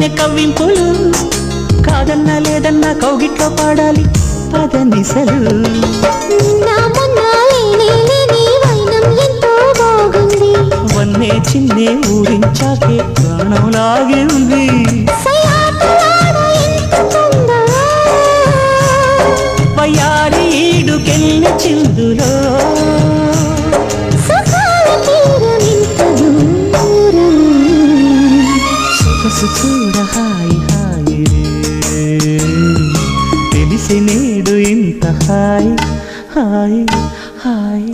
కన్నె కవ్వింపులు కాదన్నా లేదన్నా కౌగిట్లో పాడాలి పదనిసలు వన్నే చిన్నే ఊరించాకే ప్రాణం లాగింది వయ్యారి ఈడుకెళ్ళి చిందులో సొగసు చూడ హాయి హాయి తెలిసి నేడు ఇంత హాయి హాయి హాయి